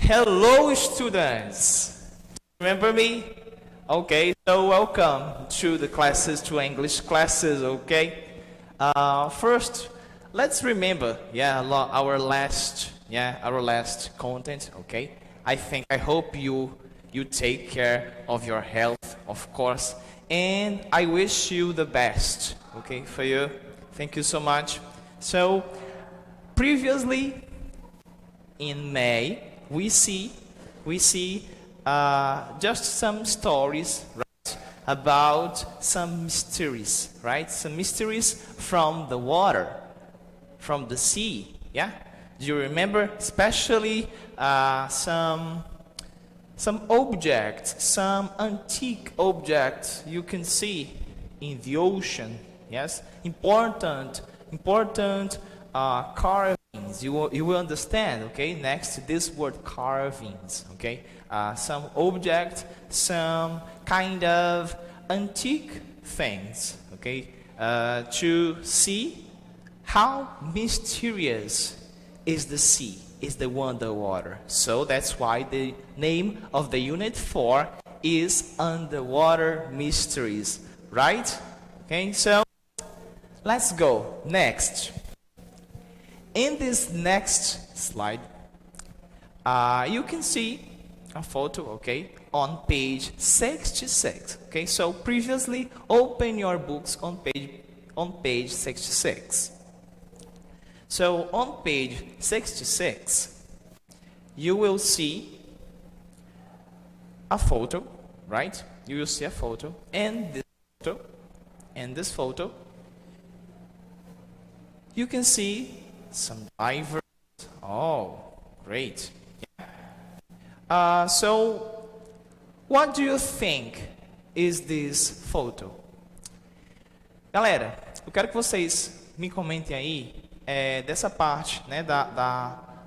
Hello, students. Remember me? Okay, so welcome to the classes, to English classes. Okay. First, let's remember, our last content. Okay. I hope you take care of your health, of course, and I wish you the best. Okay, for you. Thank you so much. So, previously in May, we see just some stories, right, about some mysteries, right? Some mysteries from the water, from the sea. Yeah, do you remember? Especially some objects, some antique objects you can see in the ocean. Yes, important carvings. You will understand, okay, next to this word carvings, okay, some object, some kind of antique things, okay, to see how mysterious is the sea, is the underwater. So that's why the name of the unit 4 is Underwater Mysteries, right? Okay, so let's go next. In this next slide, you can see a photo, okay, on page 66. Okay, so previously, open your books on page 66. So on page 66, you will see a photo, right? You will see a photo, and this photo, you can see some divers. Oh, great. Yeah. So, what do you think is this photo? Galera, eu quero que vocês me comentem aí dessa parte, né,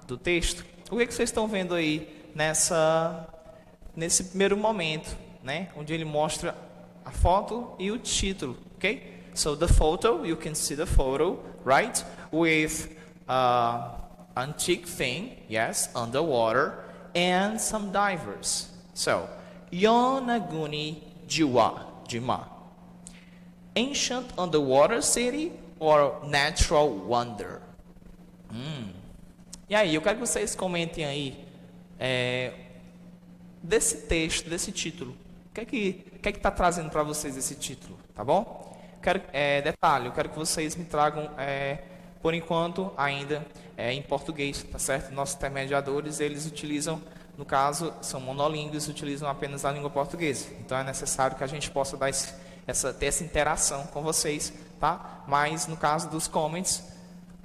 do texto. O que vocês estão vendo aí nesse primeiro momento, né, onde ele mostra a foto e o título, ok? So the photo, you can see the photo, right, with antique thing, yes, underwater, and some divers. So, Yonaguni Jima. Ancient underwater city or natural wonder? E aí, eu quero que vocês comentem aí desse texto, desse título. O que é que tá trazendo para vocês esse título, tá bom? Detalhe, eu quero que vocês me tragam por enquanto, ainda em português, tá certo? Nossos intermediadores, eles utilizam, no caso, são monolíngues, utilizam apenas a língua portuguesa. Então, é necessário que a gente possa ter essa interação com vocês, tá? Mas, no caso dos comments,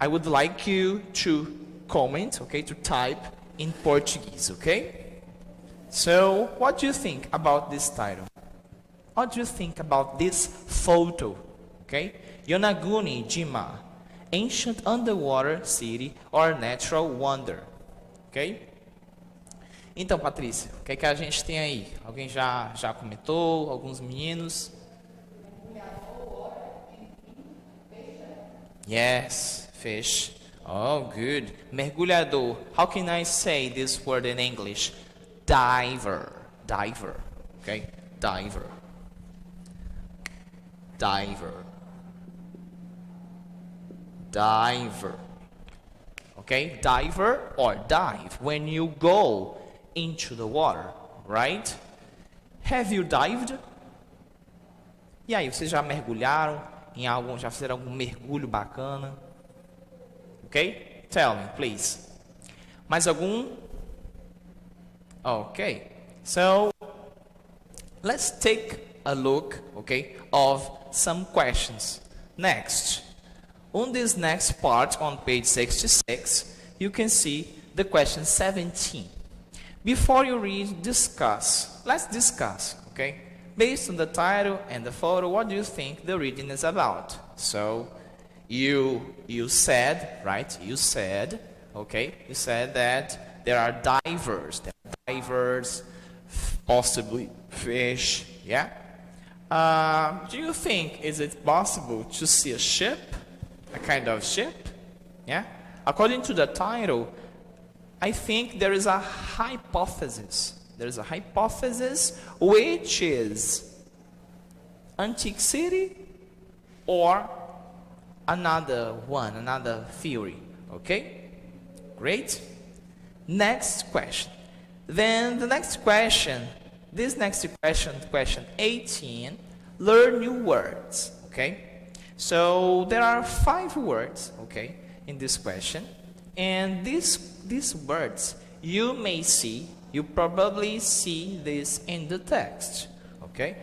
I would like you to comment, okay? To type in Portuguese, okay? So, what do you think about this title? What do you think about this photo, okay? Yonaguni Jima. Ancient underwater city or natural wonder, ok? Então, Patrícia, o que é que a gente tem aí? Alguém já comentou? Alguns meninos? Yes, fish. Oh, good. Mergulhador. How can I say this word in English? Diver. Diver. Okay? Diver. Diver. Diver. Okay? Diver or dive. When you go into the water, right? Have you dived? E aí, vocês já mergulharam em algum, já fizeram algum mergulho bacana? Ok? Tell me, please. Mais algum? Ok. So, let's take a look, okay, of some questions. Next. On this next part on page 66, you can see the question 17. Before you read, discuss. Let's discuss, okay? Based on the title and the photo, what do you think the reading is about? So, you said, right? You said, okay? You said that there are divers, possibly fish, yeah? Do you think, is it possible to see a ship? A kind of ship? Yeah? According to the title, I think there is a hypothesis. There is a hypothesis which is antique city or another one, another theory. Okay? Great. Next question. Then the next question, this next question, question 18, learn new words. Okay? So there are 5 words, okay, in this question. And these words, you may see, you probably see this in the text. Okay?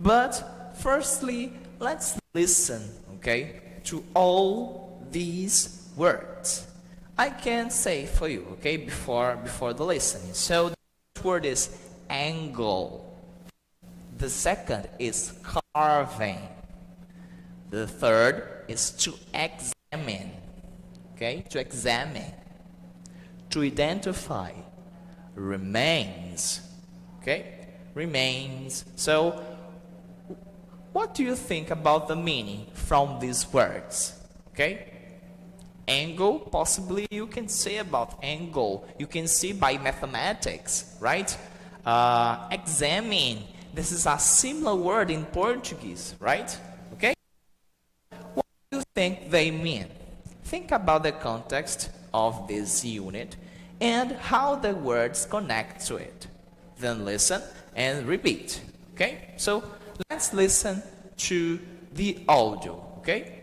But firstly, let's listen, okay, to all these words. I can say for you, okay, before the listening. So the first word is angle. The second is carving. The third is to examine. Okay, to examine. To identify. Remains. Okay, remains. So what do you think about the meaning from these words? Okay? Angle, possibly you can say about angle. You can see by mathematics, right? Examine. This is a similar word in Portuguese, right? Okay? What do you think they mean? Think about the context of this unit and how the words connect to it. Then listen and repeat. Okay? So let's listen to the audio, okay?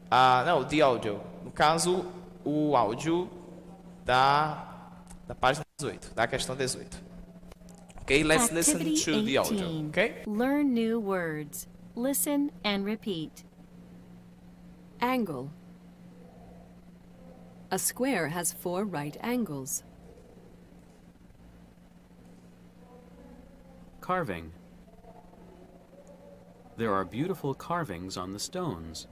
Não, the audio. No caso, o áudio da página 18, da questão 18. Okay, let's listen to the audio, okay? Learn new words. Listen and repeat. Angle. A square has 4 right angles. Carving. There are beautiful carvings on the stones.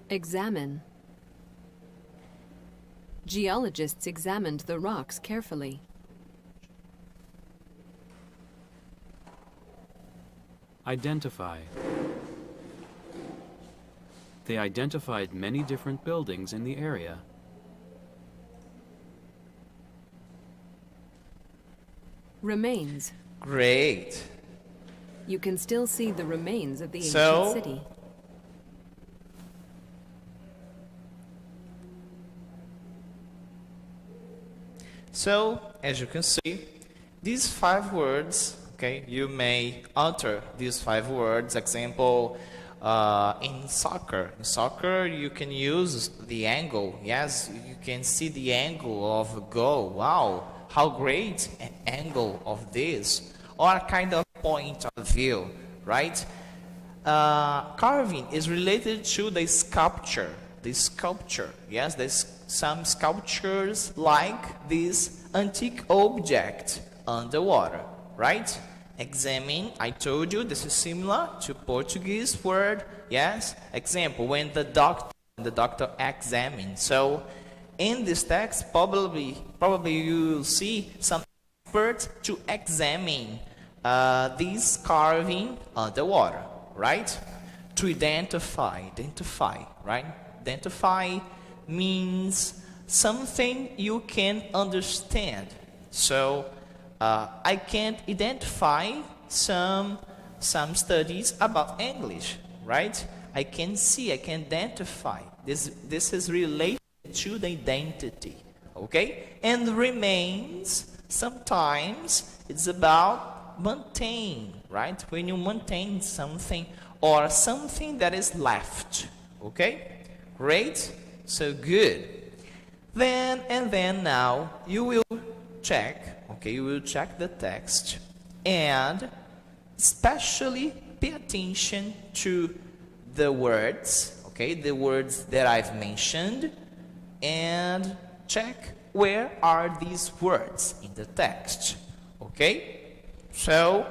Examine. Geologists examined the rocks carefully. Identify. They identified many different buildings in the area. Remains. Great. You can still see the remains of the ancient city. So, as you can see, these 5 words, okay, you may utter these 5 words. Example, in soccer. In soccer, you can use the angle. Yes, you can see the angle of a goal. Wow, how great an angle of this. Or a kind of point of view, right? Carving is related to the sculpture. The sculpture, yes, there's some sculptures like this antique object underwater, right? Examine, I told you, this is similar to Portuguese word, yes? Example, when the doctor examines. So, in this text, probably you will see some experts to examine this carving underwater, right? To identify, right? Identify means something you can understand. So I can't identify some studies about English, right? I can see, I can identify. This is related to the identity, okay? And remains, sometimes it's about maintain, right? When you maintain something or something that is left, okay? Great, so good. Then now you will check, okay, you will check the text and especially pay attention to the words, okay, the words that I've mentioned, and check where are these words in the text, okay? So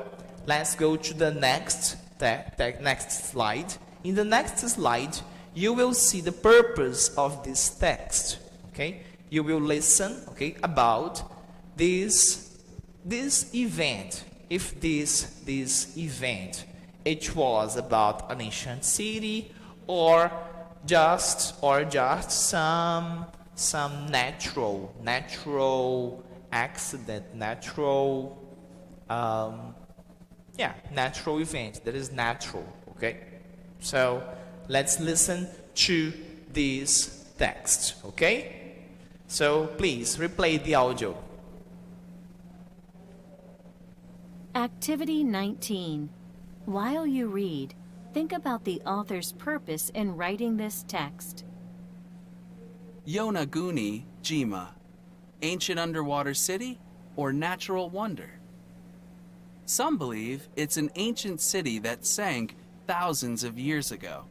let's go to the next slide. In the next slide, you will see the purpose of this text, okay? You will listen, okay, about this event. If this event it was about an ancient city, or just some natural accident, natural event that is natural. Okay, so let's listen to this text. Okay, so please replay the audio. Activity 19. While you read, think about the author's purpose in writing this text. Yonaguni, Jima. Ancient underwater city or natural wonder? Some believe it's an ancient city that sank thousands of years ago.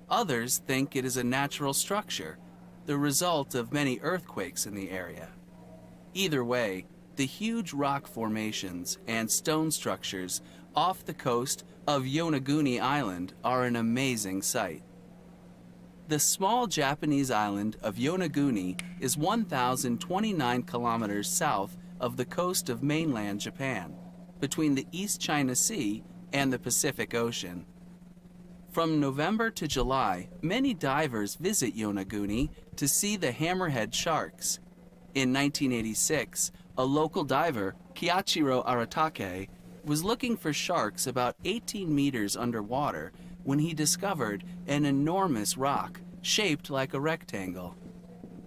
Others think it is a natural structure, the result of many earthquakes in the area. Either way, the huge rock formations and stone structures off the coast of Yonaguni Island are an amazing sight. The small Japanese island of Yonaguni is 1,029 kilometers south of the coast of mainland Japan, between the East China Sea and the Pacific Ocean. From November to July, many divers visit Yonaguni to see the hammerhead sharks. In 1986, a local diver, Kiachiro Aratake, was looking for sharks about 18 meters underwater when he discovered an enormous rock shaped like a rectangle.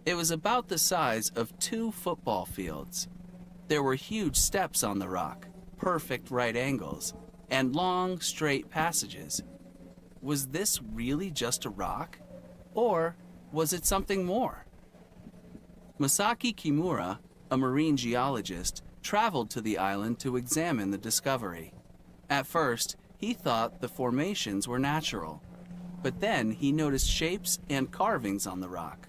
It was about the size of 2 football fields. There were huge steps on the rock, perfect right angles, and long, straight passages. Was this really just a rock? Or was it something more? Masaki Kimura, a marine geologist, traveled to the island to examine the discovery. At first, he thought the formations were natural, but then he noticed shapes and carvings on the rock.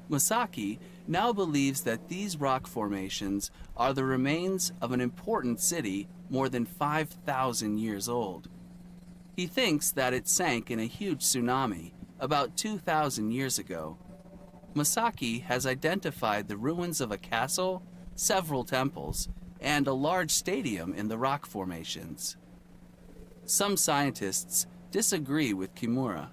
Masaki now believes that these rock formations are the remains of an important city more than 5,000 years old. He thinks that it sank in a huge tsunami about 2,000 years ago. Masaki has identified the ruins of a castle, several temples, and a large stadium in the rock formations. Some scientists disagree with Kimura.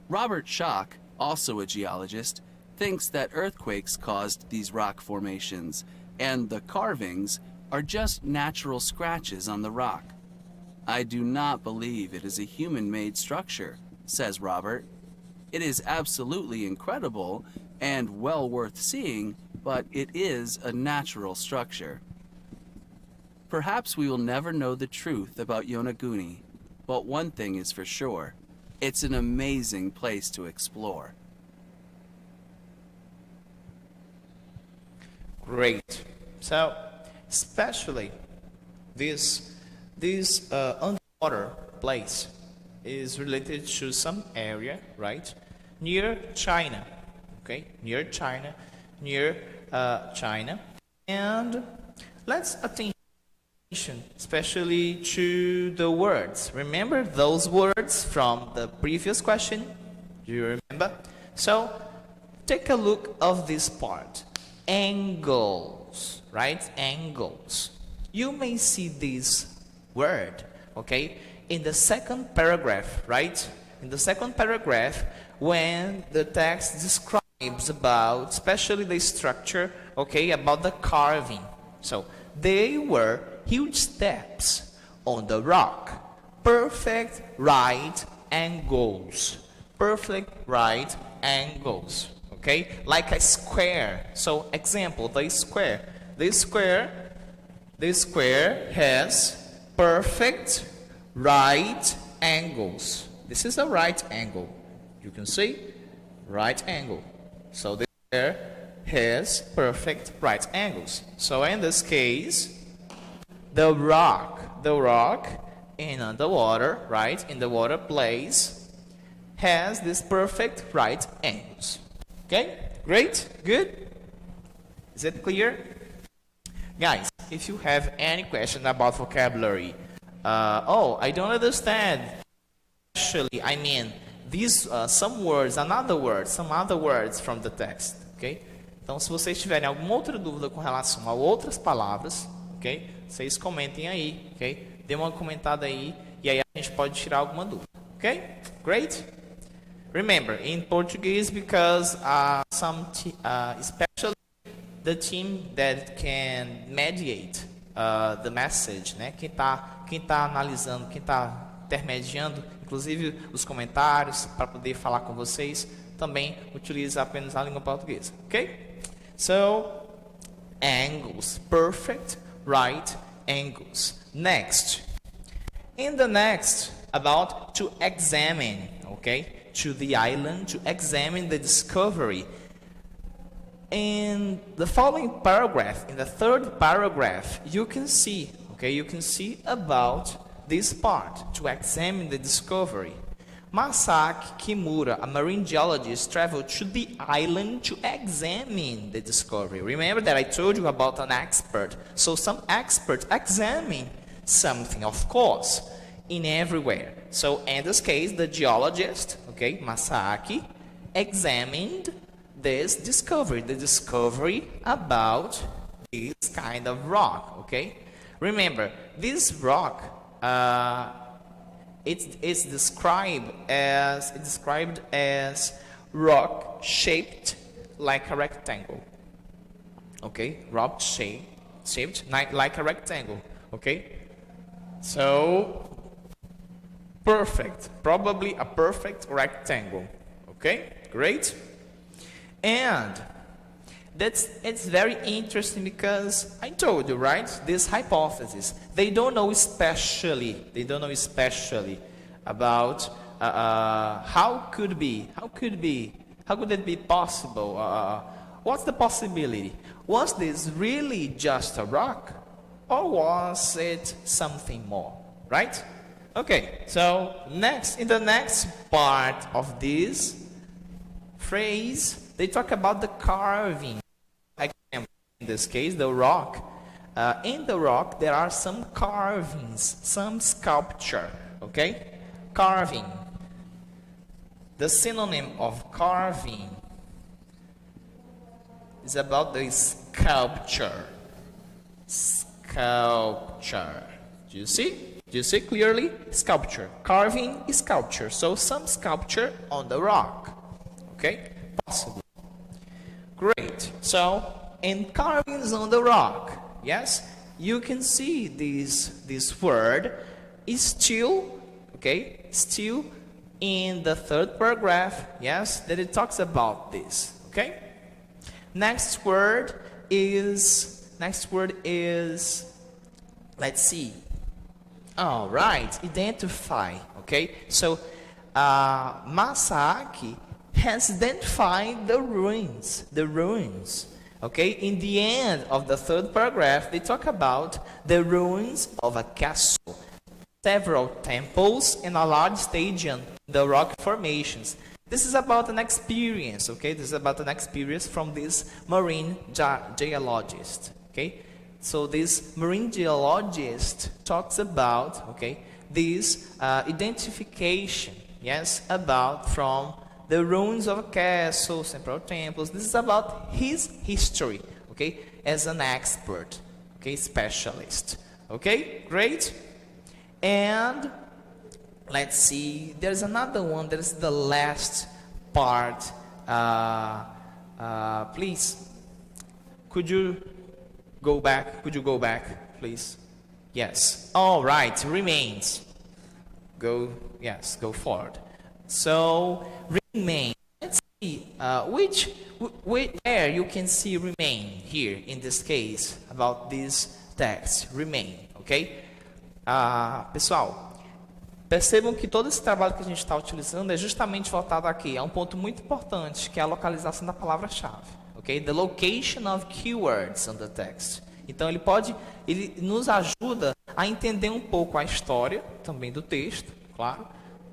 Robert Schock, also a geologist, thinks that earthquakes caused these rock formations, and the carvings are just natural scratches on the rock. I do not believe it is a human-made structure, says Robert. It is absolutely incredible and well worth seeing, but it is a natural structure. Perhaps we will never know the truth about Yonaguni, but one thing is for sure, it's an amazing place to explore. Great. So, especially this underwater place is related to some area, right, near China. Okay, near China, and let's attention especially to the words. Remember those words from the previous question? Do you remember? So take a look of this part. Angles, right? Angles. You may see this word, okay, in the second paragraph, right? In the second paragraph, when the text describes about, especially the structure, okay, about the carving. So they were huge steps on the rock, perfect right angles, perfect right angles, okay, like a square. So example, the square has perfect right angles. This is a right angle. You can see right angle. So this square has perfect right angles. So in this case, the rock in the water, right, in the water place, has this perfect right angles. Okay, great, good. Is it clear? Guys, if you have any question about vocabulary, I don't understand. Actually, I mean, these some words, some other words from the text, ok? Então, se vocês tiverem alguma outra dúvida com relação a outras palavras, ok? Vocês comentem aí, ok? Dê uma comentada aí pode tirar alguma dúvida. Ok? Great? Remember, in Portuguese, because especially the team that can mediate the message, né? Quem tá analisando, quem tá intermediando, inclusive os comentários para poder falar com vocês, também utiliza apenas a língua portuguesa, ok? So, angles, perfect right angles. Next, in the next, about to examine, okay? To the island, to examine the discovery. In the following paragraph, in the third paragraph, you can see, okay, you can see about this part, to examine the discovery. Masaaki Kimura, a marine geologist, traveled to the island to examine the discovery. Remember that I told you about an expert. So some experts examine something, of course, in everywhere. So in this case, the geologist, okay, Masaaki, examined this discovery, the discovery about this kind of rock, okay? Remember, this rock, it's described as rock shaped like a rectangle, okay? Rock shaped like a rectangle, okay? So perfect, probably a perfect rectangle, okay? Great. And it's very interesting because I told you, right? This hypothesis, they don't know especially about how could it be possible? What's the possibility? Was this really just a rock, or was it something more? Right? Okay. So in the next part of this phrase, they talk about the carving. Again, in this case, the rock. In the rock, there are some carvings, some sculpture. Okay? Carving. The synonym of carving is about the sculpture. Sculpture. Do you see? Do you see clearly? Sculpture. Carving is sculpture. So some sculpture on the rock. Okay? Possible. Great. So, in carvings on the rock, yes, you can see this word is still, okay, still in the third paragraph, yes, that it talks about this, okay? Next word is, let's see. All right, identify, okay? So, Masaaki has identified the ruins, okay? In the end of the third paragraph, they talk about the ruins of a castle, several temples, and a large stadium, the rock formations. This is about an experience, okay? This is about an experience from this marine geologist, okay? So this marine geologist talks about, okay, this identification, yes, about from the ruins of a castle, several temples. This is about his history, okay, as an expert, okay, specialist. Okay, great. And let's see, there's another one that is the last part. Please, could you go back? Could you go back, please? Yes. All right, remains. Go forward. So, remain. Let's see where you can see remain here in this case about this text. Remain, ok? Pessoal, percebam que todo esse trabalho que a gente está utilizando é justamente voltado aqui a um ponto muito importante, que é a localização da palavra-chave, ok? The location of keywords on the text. Então ele nos ajuda a entender um pouco a história também do texto, claro.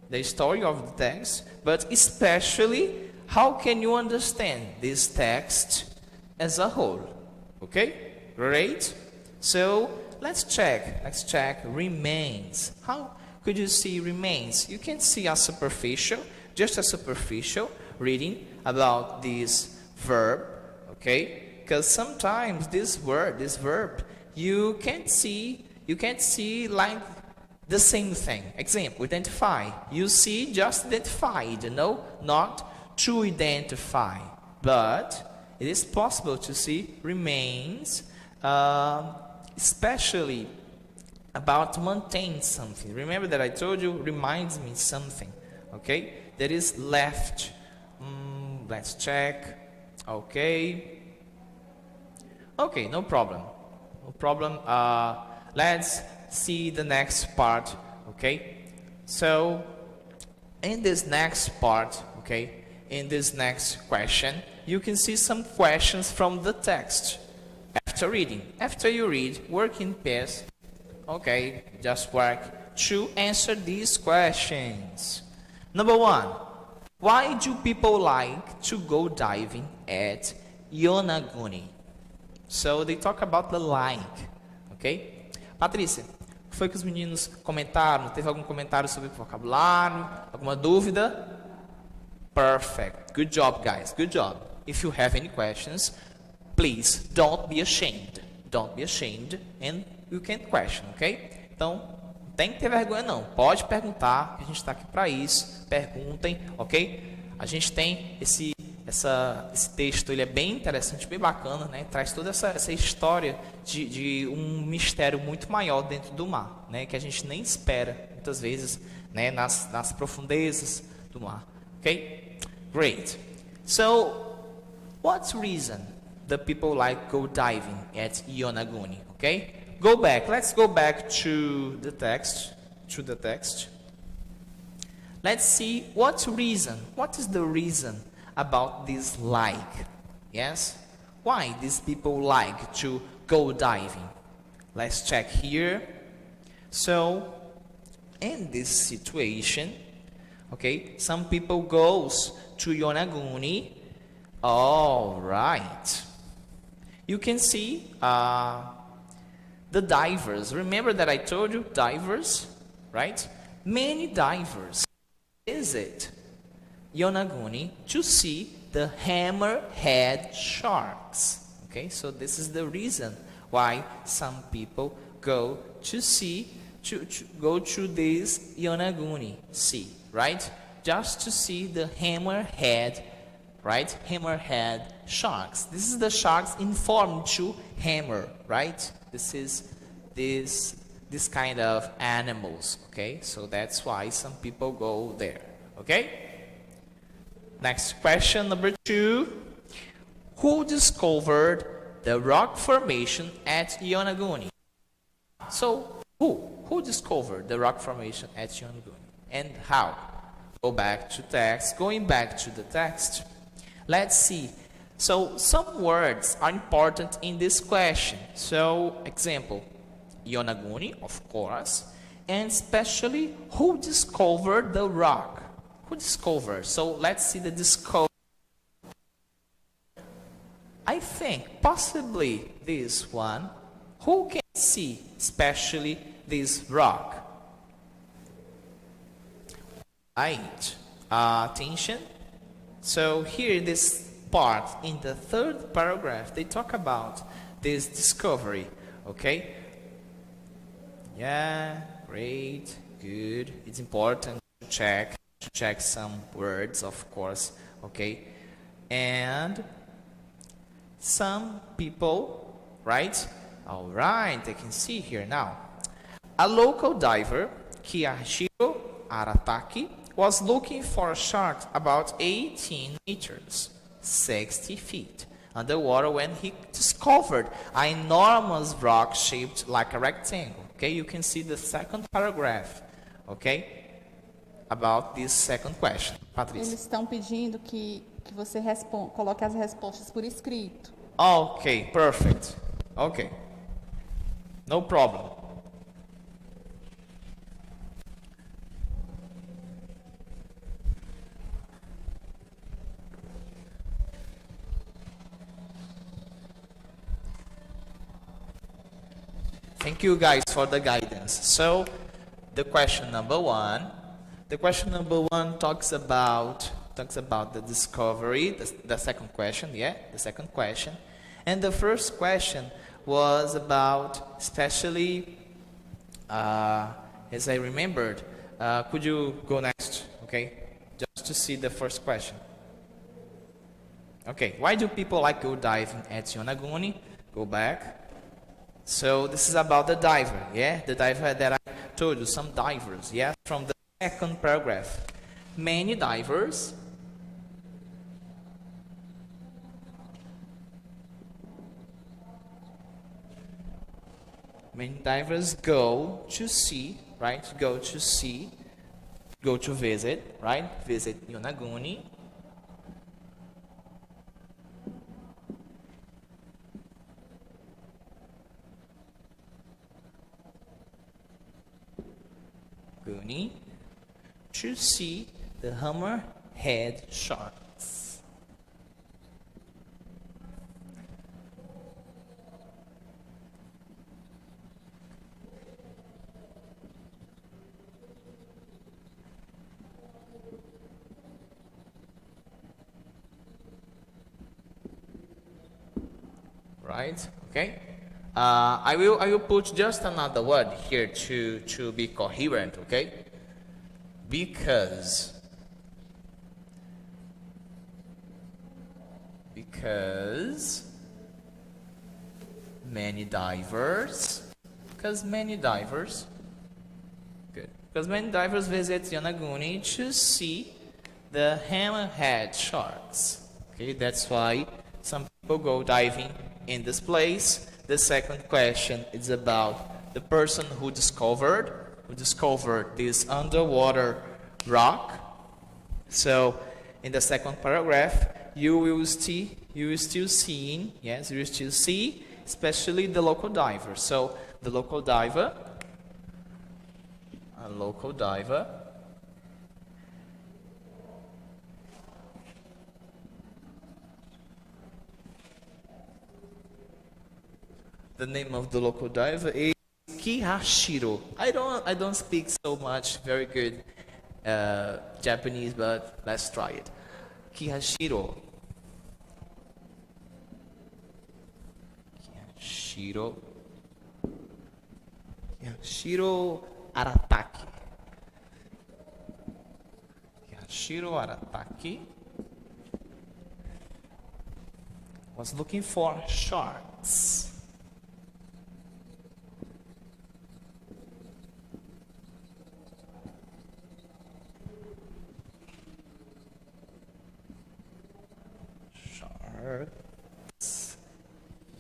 The story of the text, but especially how can you understand this text as a whole? Okay, great. So let's check remains. How could you see remains? You can see just a superficial reading about this verb, okay? Because sometimes this verb, you can't see like the same thing. Example, identify. You see, just identified, no? Not to identify. But it is possible to see remains, especially about maintain something. Remember that I told you, reminds me something. Okay? That is left. Let's check. Okay. Okay, no problem. No problem. Let's see the next part. Okay. So, in this next part, okay, in this next question, you can see some questions from the text. After reading. After you read, work in pairs. Okay, just work to answer these questions. Number 1. Why do people like to go diving at Yonaguni? So they talk about the like, ok? Patrícia, o que foi que os meninos comentaram? Teve algum comentário sobre vocabulário? Alguma dúvida? Perfect. Good job, guys. Good job. If you have any questions, please don't be ashamed. Don't be ashamed and you can question, ok? Então, não tem que ter vergonha não. Pode perguntar, que a gente está aqui para isso. Perguntem, ok? A gente tem esse texto, ele é bem interessante, bem bacana, né? Traz toda essa história de um mistério muito maior dentro do mar, né? Que a gente nem espera, muitas vezes, né? Nas profundezas do mar, ok? Great. So, what's reason the people like go diving at Yonaguni, okay? Go back. Let's go back to the text. Let's see what is the reason about this like. Yes? Why these people like to go diving? Let's check here. So, in this situation, okay, some people goes to Yonaguni. All right. You can see the divers. Remember that I told you divers, right? Many divers visit Yonaguni to see the hammerhead sharks. Okay, so this is the reason why some people go to see go to this Yonaguni Sea, right? Just to see the hammerhead, right? Hammerhead sharks. This is the sharks in form to hammer, right? This is this kind of animals, okay? So that's why some people go there, okay? Next question, number 2. Who discovered the rock formation at Yonaguni? So, who discovered the rock formation at Yonaguni? And how? Going back to the text, let's see. So, some words are important in this question. So, example, Yonaguni, of course, and especially who discovered the rock? Who discovered? So, let's see the discovery. I think possibly this one. Who can see especially this rock? Right. Attention. So here this part in the 3rd paragraph, they talk about this discovery. Okay. Yeah. Great. Good. It's important to check some words, of course. Okay. And some people, right? All right, I can see here now. A local diver, Kiyashiro Arataki, was looking for a shark about 18 meters, 60 feet, underwater when he discovered an enormous rock shaped like a rectangle. Okay, you can see the 2nd paragraph, okay, about this 2nd question. Patrícia. Eles estão pedindo que você coloque as respostas por escrito. Okay, perfect. Okay. No problem. Thank you guys for the guidance. So, the question number 1. The question number 1 talks about the discovery. The 2nd question, yeah, the 2nd question. And the 1st question was about especially as I remembered. Could you go next? Okay, just to see the first question. Okay, why do people like go diving at Yonaguni? Go back. So this is about the diver, yeah? The diver that I told you, some divers, yeah? From the second paragraph. Many divers go to see, right? Go to see, go to visit, right? Visit Yonaguni. To see the hammerhead sharks. Right? Okay. I will put just another word here to be coherent. Okay. Because many divers visit Yonaguni to see the hammerhead sharks. Okay, that's why some people go diving in this place. The second question is about the person who discovered this underwater rock. So in the second paragraph, you will still see, especially the local diver. So the local diver, the name of the local diver is Kihashiro. I don't speak so much very good Japanese, but let's try it. Kihashiro Arataki. Kihashiro Arataki was looking for sharks.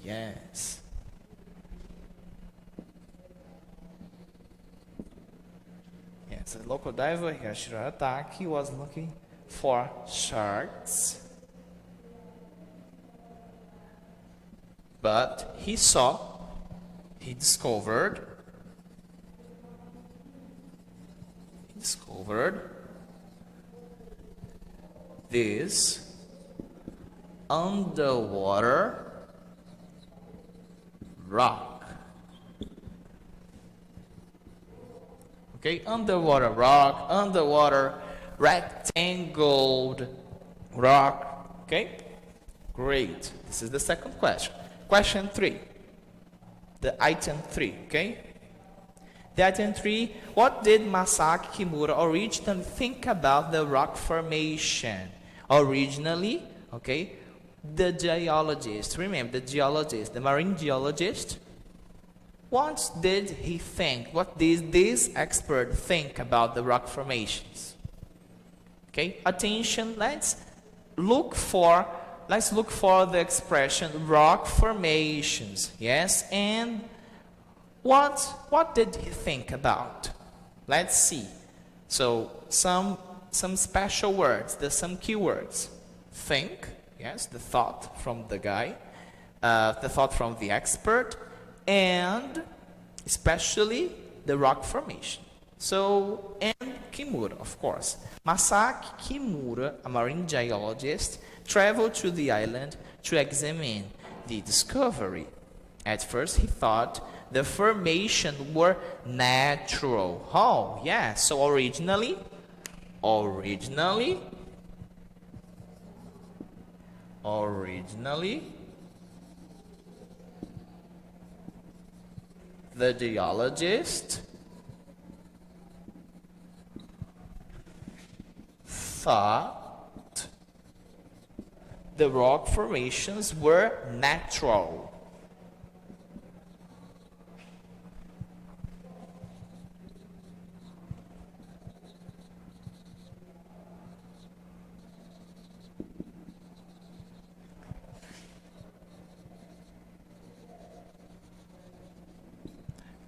Yes. Yes, a local diver, Higashiro Arataki, was looking for sharks. But he discovered this underwater rock. Okay, underwater rock, underwater rectangle rock. Okay, great. This is the second question. Question 3. The item 3. Okay. The item 3. What did Masaki Kimura originally think about the rock formation? Originally, okay, the geologist, remember the geologist, the marine geologist, what did he think? What did this expert think about the rock formations? Okay, attention, let's look for the expression rock formations. Yes, and what did he think about? Let's see. So some special words, there's some keywords. Think. Yes, the thought from the guy, the thought from the expert, and especially the rock formation. So, and Kimura, of course. Masaki Kimura, a marine geologist, traveled to the island to examine the discovery. At first, he thought the formation were natural. Oh, yeah, so originally, the geologist thought the rock formations were natural.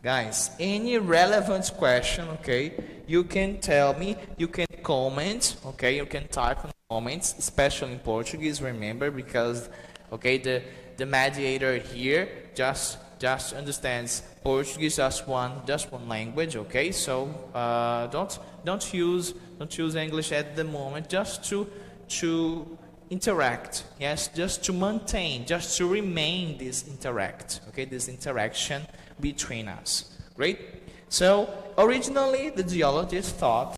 Guys, any relevant question, okay, you can tell me, you can comment, okay, you can type in comments, especially in Portuguese, remember, because, okay, the mediator here just understands Portuguese, just one language, okay, so don't use English at the moment, just to interact, yes, just to maintain, just to remain this interaction between us. Great. So originally the geologists thought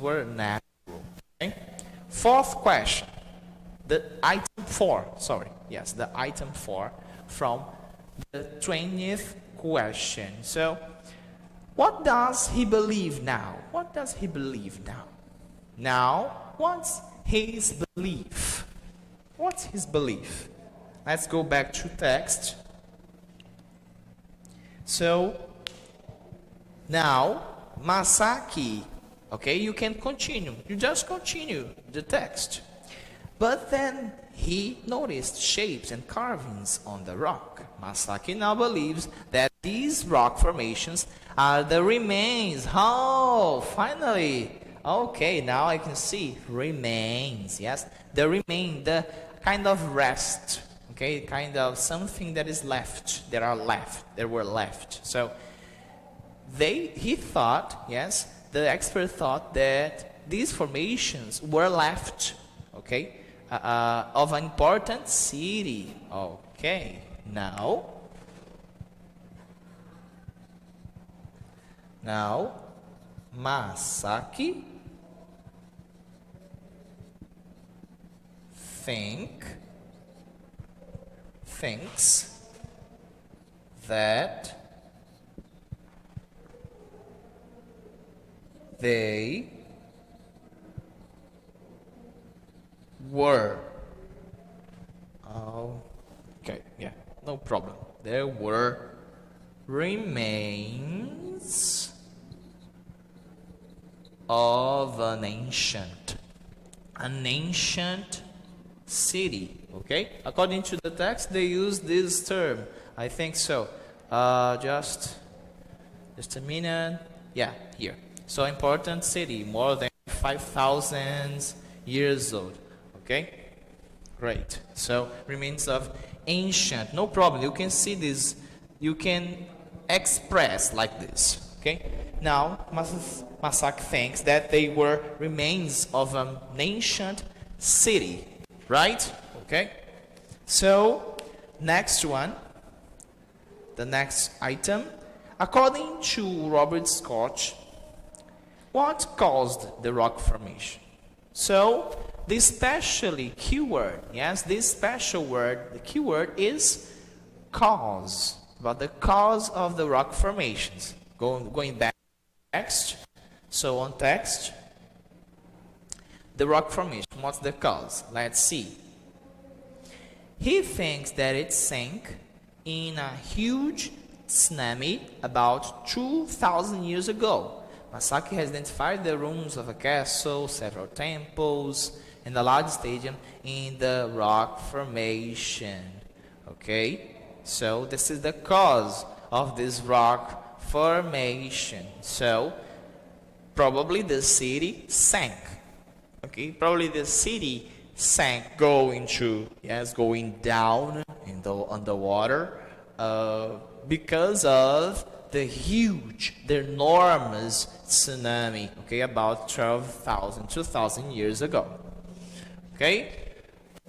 were natural. Okay? Fourth question, the item 4 from the 20th question. So what does he believe now? What's his belief? What's his belief? Let's go back to text. So now Masaki, okay, you can continue. You just continue the text. But then he noticed shapes and carvings on the rock. Masaki now believes that these rock formations are the remains. Oh, finally. Okay, now I can see remains. Yes, the kind of rest. Okay, kind of something that is left. That were left. So he thought, yes, the expert thought that these formations were left. Okay, of an important city. Okay, now Masaki thinks that they were. Okay, yeah, no problem. There were remains of an ancient city. Okay, according to the text, they use this term. I think so. Just a minute. Yeah, here. So important city, more than 5,000 years old. Okay, great. So remains of ancient. No problem. You can see this. You can express like this. Okay. Now Masaki thinks that they were remains of an ancient city, right? Okay. So next one, the next item. According to Robert Scott, what caused the rock formation? So this specially keyword, yes, this special word, the keyword is cause. About the cause of the rock formations. Going back text. So on text, the rock formation. What's the cause? Let's see. He thinks that it sank in a huge tsunami about 2,000 years ago. Masaki has identified the ruins of a castle, several temples, and a large stadium in the rock formation. Okay, so this is the cause of this rock formation. So probably the city sank. Okay, probably the city sank, going down in the underwater because of the enormous tsunami. Okay, about 2,000 years ago. Okay,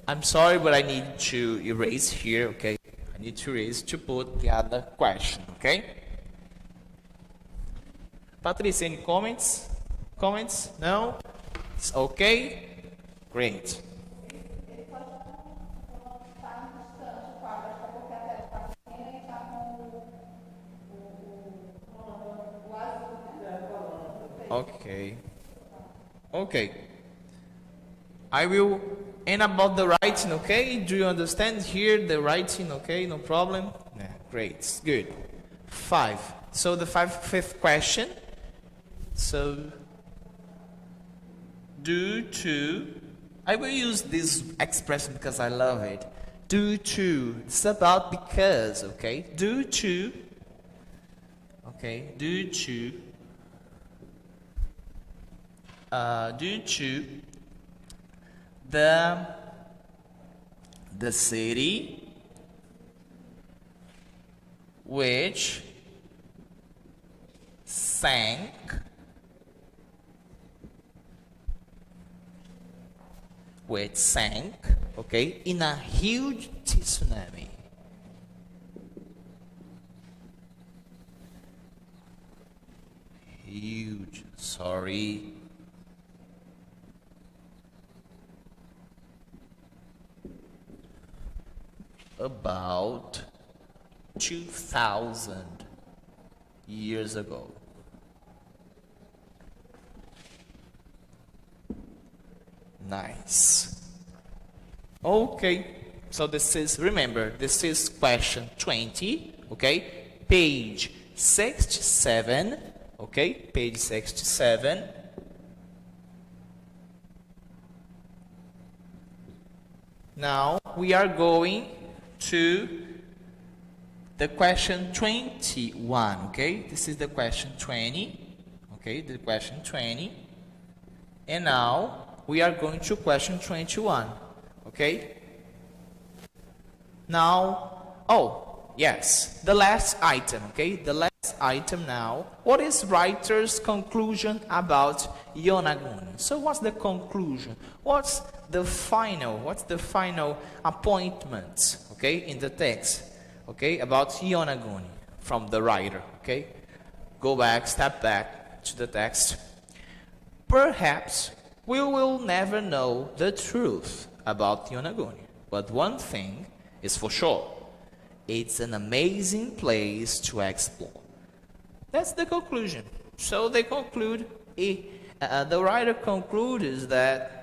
I'm sorry, but I need to erase here. Okay, I need to erase to put the other question. Okay, Patricia, any comments? No? It's okay? Great. Okay. I will, and about the writing, okay? Do you understand here the writing, okay? No problem? Yeah, great, good. 5. So the fifth question. So, due to, I will use this expression because I love it. Due to, it's about because, okay? Due to, okay? Due to the city which sank okay, in a huge tsunami. Huge, sorry. About 2,000 years ago. Nice. Okay, so this is, remember, this is question 20, okay? Page 67, okay? Page 67. Now we are going to the question 21, okay? This is the question 20, okay? The question 20. And now we are going to question 21, okay? Now, oh, yes, the last item, okay? The last item now. What is writer's conclusion about Yonaguni? So what's the conclusion? What's the final appointment, okay, in the text, okay, about Yonaguni from the writer, okay? Go back, step back to the text. Perhaps we will never know the truth about Yonaguni, but one thing is for sure: it's an amazing place to explore. That's the conclusion. So they conclude, the writer concludes that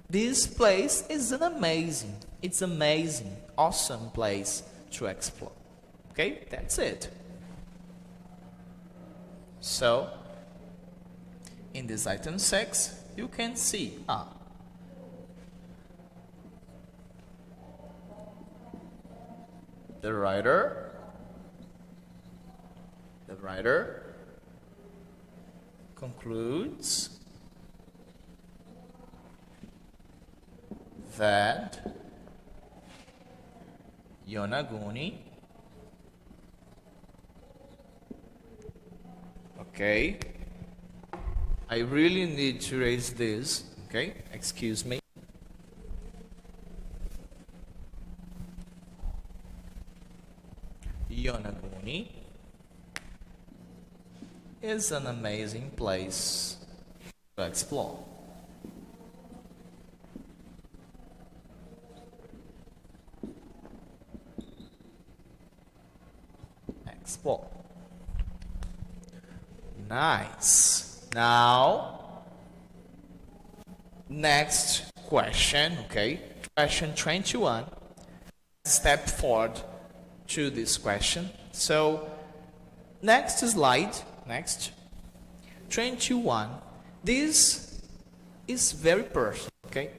this place is it's amazing, awesome place to explore. Okay, that's it. So, in this item 6, you can see, the writer concludes that Yonaguni, okay, I really need to raise this, okay, excuse me. Yonaguni is an amazing place to explore. Explore. Nice. Now, next question, okay? Question 21. Step forward to this question. So, next slide, next. 21. This is very personal, okay?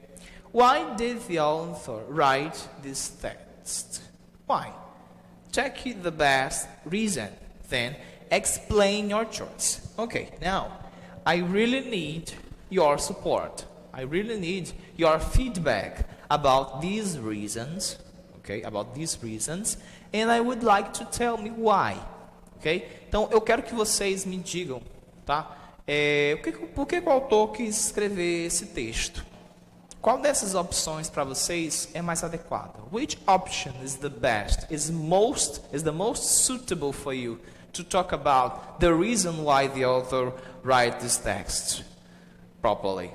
Why did the author write this text? Why? Check the best reason, then explain your choice. Okay, now, I really need your support. I really need your feedback about these reasons, okay, about these reasons, and I would like to tell me why, ok? Então, eu quero que vocês me digam, tá? Por que o autor quis escrever esse texto? Qual dessas opções para vocês é mais adequada? Which option is the best, is the most suitable for you to talk about the reason why the author write this text properly?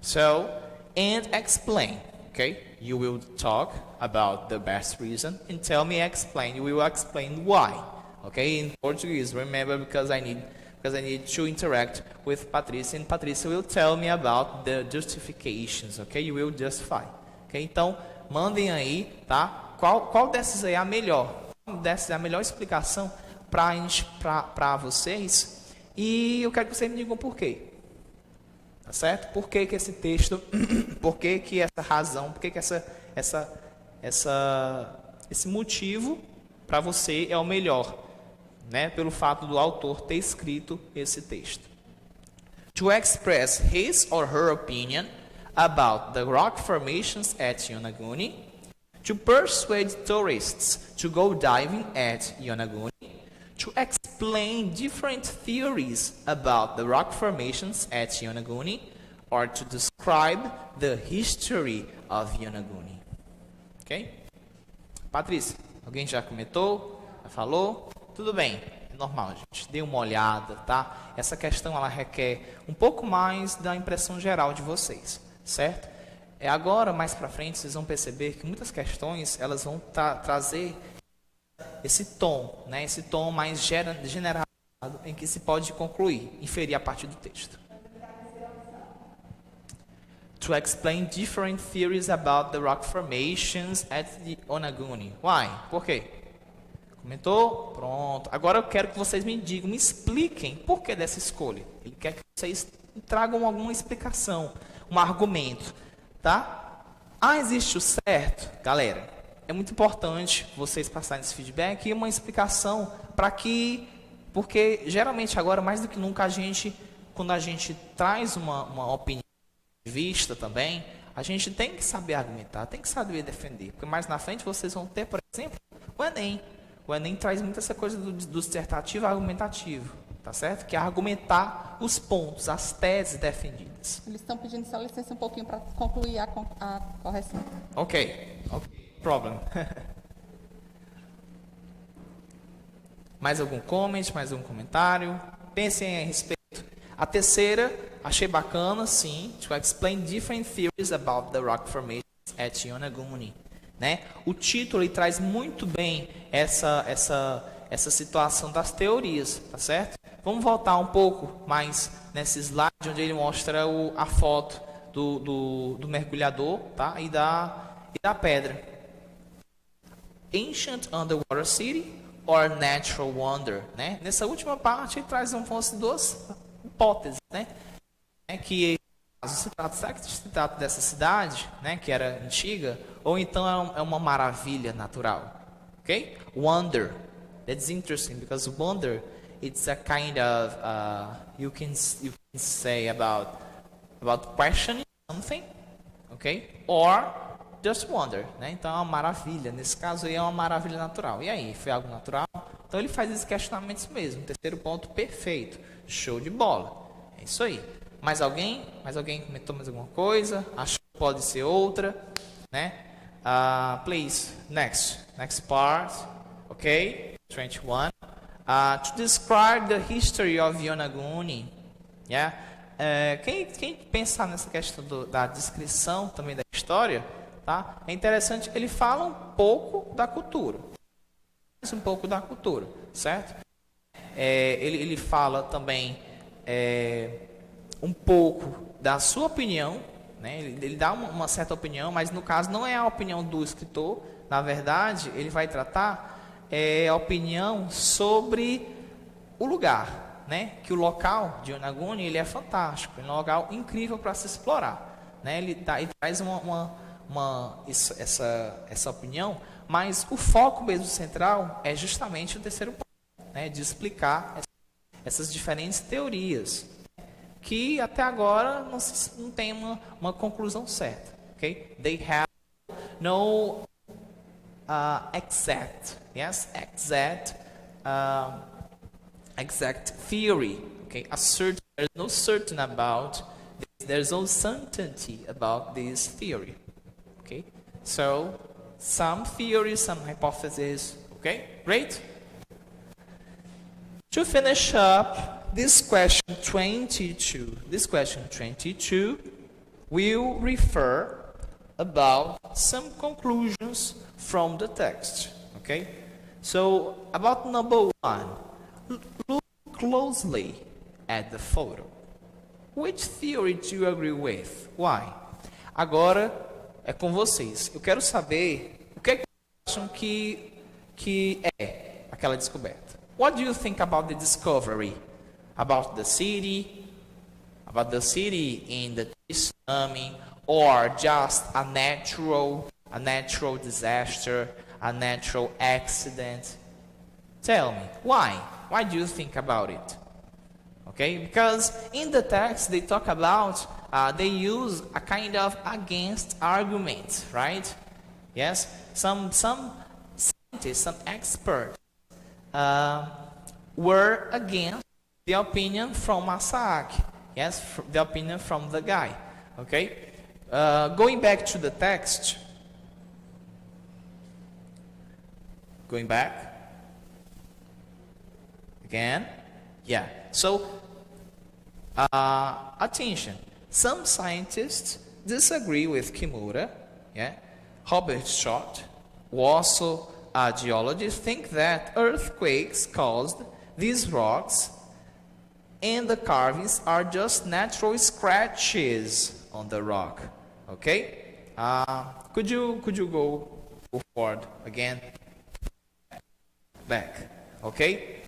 So, and explain, okay? You will talk about the best reason and tell me explain. You will explain why, okay? In Portuguese, remember, because I need because I need to interact with Patrícia, and Patrícia will tell me about the justifications, ok? You will justify, ok? Então, mandem aí, tá? Qual dessas aí é a melhor? Qual dessas é a melhor explicação para vocês? E eu quero que vocês me digam por quê. Tá certo? Por que esse texto, por que essa razão, por que esse motivo para você é o melhor, né? Pelo fato do autor ter escrito esse texto. To express his or her opinion about the rock formations at Yonaguni, to persuade tourists to go diving at Yonaguni, to explain different theories about the rock formations at Yonaguni, or to describe the history of Yonaguni. Ok? Patrícia, alguém já comentou? Já falou? Tudo bem, é normal, gente. Dê uma olhada, tá? Essa questão ela requer um pouco mais da impressão geral de vocês, certo? Agora, mais para frente, vocês vão perceber que muitas questões elas vão trazer esse tom, né? Esse tom mais generalizado em que se pode concluir, inferir a partir do texto. To explain different theories about the rock formations at the Yonaguni. Why? Por quê? Comentou? Pronto. Agora eu quero que vocês me digam, me expliquem por que dessa escolha. Ele quer que vocês tragam alguma explicação, um argumento, tá? Existe o certo? Galera, é muito importante vocês passarem esse feedback e uma explicação para que, porque geralmente agora mais do que nunca quando a gente traz uma opinião de vista também, a gente tem que saber argumentar, tem que saber defender, porque mais na frente vocês vão ter, por exemplo, o Enem. O Enem traz muito essa coisa do dissertativo argumentativo, tá certo? Que é argumentar os pontos, as teses defendidas. Eles estão pedindo só licença um pouquinho para concluir a correção. Ok. Problem. Mais algum comment, mais algum comentário? Pensem a respeito. A terceira, achei bacana, sim. To explain different theories about the rock formations at Yonaguni. Né? O título ele traz muito bem essa situação das teorias, tá certo? Vamos voltar um pouco mais nesse slide onde ele mostra a foto do mergulhador, tá? e da pedra. Ancient Underwater City or Natural Wonder, né? Nessa última parte ele traz duas hipóteses, né? Que se trata dessa cidade, né, que era antiga, ou então é uma maravilha natural, ok? Wonder, that's interesting because wonder it's a kind of you can say about questioning something, ok? Or just wonder, né? Então é uma maravilha. Nesse caso aí é uma maravilha natural. E aí, foi algo natural? Então ele faz esse questionamento mesmo. Terceiro ponto, perfeito, show de bola. É isso aí. Mais alguém? Mais alguém comentou mais alguma coisa? Acho que pode ser outra, né? Please, next part, okay? 21. To describe the history of Yonaguni, yeah? Quem pensar nessa questão da descrição também da história, tá? É interessante. Ele fala um pouco da cultura, certo? Ele fala também um pouco da sua opinião, né? Ele dá uma certa opinião, mas no caso não é a opinião do escritor. Na verdade, ele vai tratar a opinião sobre o lugar, né? Que o local de Yonaguni ele é fantástico, é um local incrível para se explorar, né? Ele traz essa opinião, mas o foco mesmo central é justamente o terceiro ponto, né? De explicar essas diferentes teorias, que até agora não tem uma conclusão certa, ok? They have no exact theory, okay? There's no certain about this, there's no certainty about this theory, okay? So some theories, some hypotheses, okay? Great. To finish up, this question 22 will refer about some conclusions from the text, okay? So, about number 1, look closely at the photo. Which theory do you agree with? Why? Agora é com vocês. Eu quero saber o que é que vocês acham que é aquela descoberta. What do you think about the discovery? About the city in the tsunami, or just a natural disaster, a natural accident? Tell me, why? Why do you think about it? Okay, because in the text they talk about, they use a kind of against argument, right? Yes, some scientists, some experts were against the opinion from Masaaki. Yes, the opinion from the guy. Okay, going back to the text. Going back again. Yeah. So, attention. Some scientists disagree with Kimura. Yeah. Robert Schott, who also a geologist, think that earthquakes caused these rocks, and the carvings are just natural scratches on the rock. Okay? Could you go forward again? Back. Okay?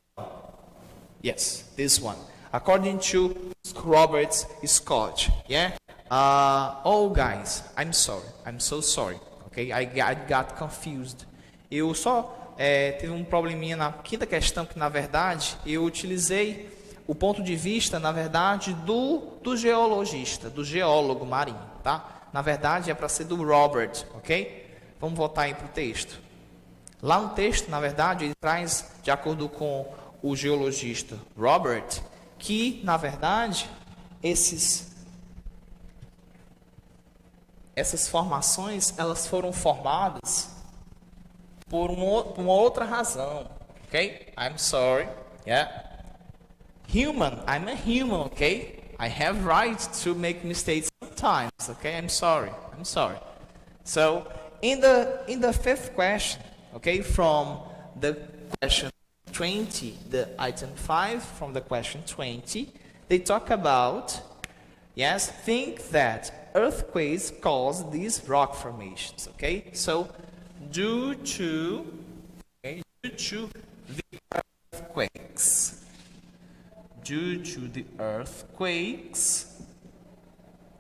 Yes, this one. According to Robert Scott. Yeah? Oh guys, I'm sorry. I'm so sorry. Okay? I got confused. Eu só teve um probleminha na quinta questão, que na verdade eu utilizei o ponto de vista, na verdade, do geologista, do geólogo marinho, tá? Na verdade, é para ser do Robert, ok? Vamos voltar aí para o texto. Lá no texto, na verdade, ele traz, de acordo com o geologista Robert, que, na verdade, essas formações, elas foram formadas por uma outra razão, ok? I'm sorry, yeah. I'm a human, okay? I have right to make mistakes sometimes, okay? I'm sorry. So, in the fifth question, okay, from the question 20, the item 5 from the question 20, they talk about, yes, think that earthquakes cause these rock formations, okay? So, due to the earthquakes. Due to the earthquakes,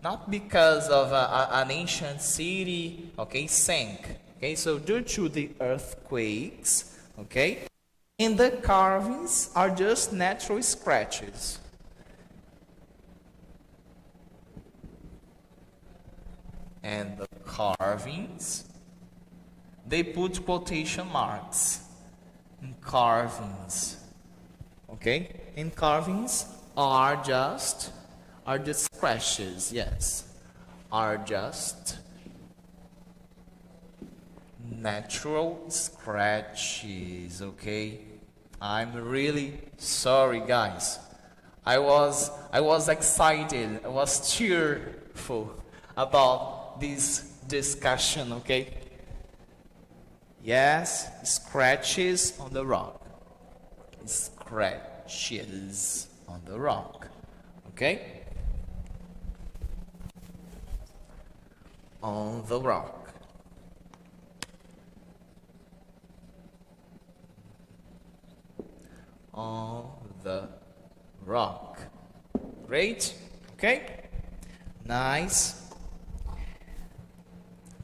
not because of an ancient city, okay, sank. Okay, so due to the earthquakes, okay, and the carvings are just natural scratches. And the carvings, they put quotation marks in carvings. Okay, and carvings are just scratches. Yes, are just natural scratches. Okay, I'm really sorry, guys. I was excited. I was cheerful about this discussion. Okay. Yes, scratches on the rock. Scratches on the rock. Okay? On the rock. On the rock. Great? Okay? Nice.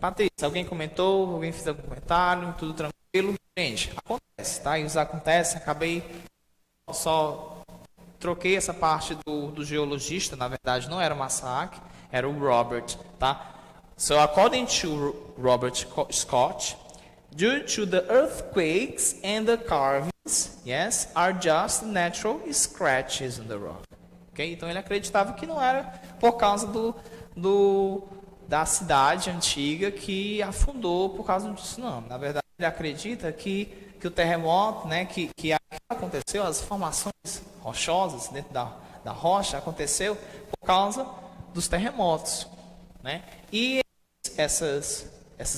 Patrícia, alguém comentou? Alguém fez algum comentário? Tudo tranquilo? Gente, acontece, tá? Isso acontece, acabei só troquei essa parte do geologista, na verdade não era o Masaaki, era o Robert, tá? So according to Robert Scott, due to the earthquakes and the carvings, yes, are just natural scratches on the rock. Okay? Então ele acreditava que não era por causa da cidade antiga que afundou por causa do tsunami. Na verdade, ele acredita que o terremoto, né, que aconteceu, as formações rochosas dentro da rocha, aconteceu por causa dos terremotos, né? E essas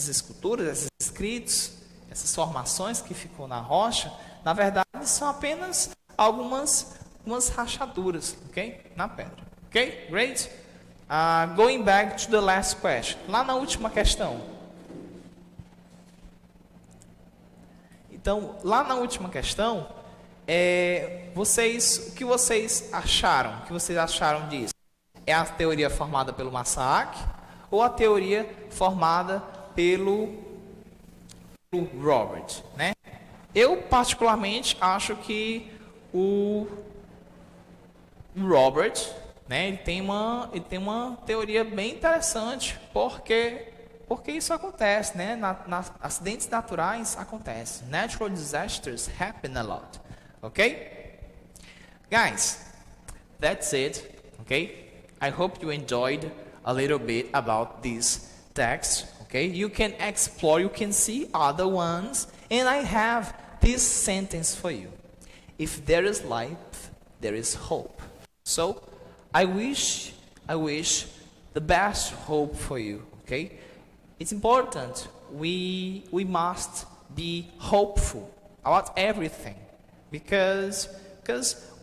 esculturas, esses escritos, essas formações que ficou na rocha, na verdade, são apenas algumas umas rachaduras, ok? Na pedra. Ok? Great? Going back to the last question. Lá na última questão. Então, lá na última questão, o que vocês acharam? O que vocês acharam disso? É a teoria formada pelo Masaaki ou a teoria formada pelo Robert, né? Eu particularmente acho que o Robert, né, ele tem uma teoria bem interessante, porque isso acontece, né? Acidentes naturais acontecem. Natural disasters happen a lot. Okay? Guys, that's it. Okay? I hope you enjoyed a little bit about this text. Okay? You can explore, you can see other ones, and I have this sentence for you. If there is life, there is hope. So, I wish the best hope for you. Okay? It's important. We must be hopeful about everything because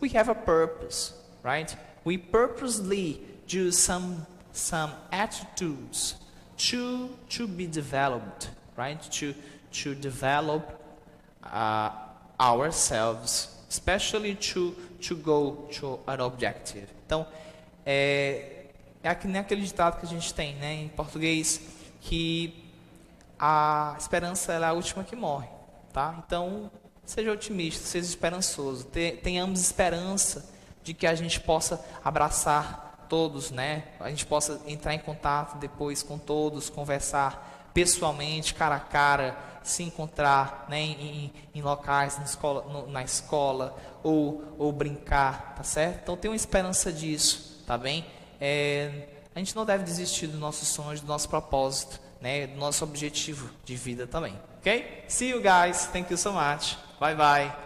we have a purpose, right? We purposely do some attitudes to be developed, right? To develop ourselves, especially to go to an objective. Então, é aquele ditado que a gente tem, né, em português, que a esperança é a última que morre, tá? Então, seja otimista, seja esperançoso, tenhamos esperança de que a gente possa abraçar todos, né? A gente possa entrar em contato depois com todos, conversar pessoalmente, cara a cara, se encontrar, né, em locais, na escola, ou brincar, tá certo? Então, tenha uma esperança disso, tá bem? A gente não deve desistir dos nossos sonhos, do nosso propósito, né, do nosso objetivo de vida também, ok? See you guys, thank you so much, bye bye.